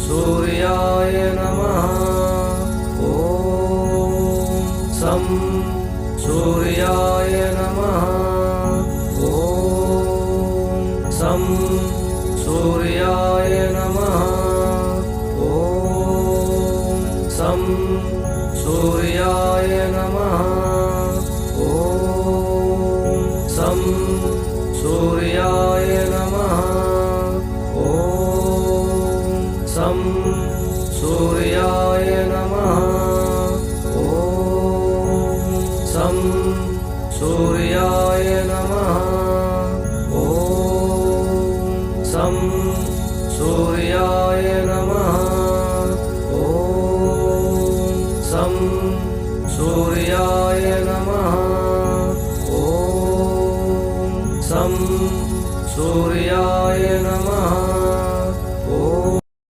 सूर्याय नमः। ॐ सं सूर्याय नमः। ॐ सं सूर्याय नमः। ॐ सं सूर्याय नमः। ॐ सं सूर्याय नमः। ॐ सं सूर्याय नमः। ॐ सं सूर्याय नमः। ॐ सं सूर्याय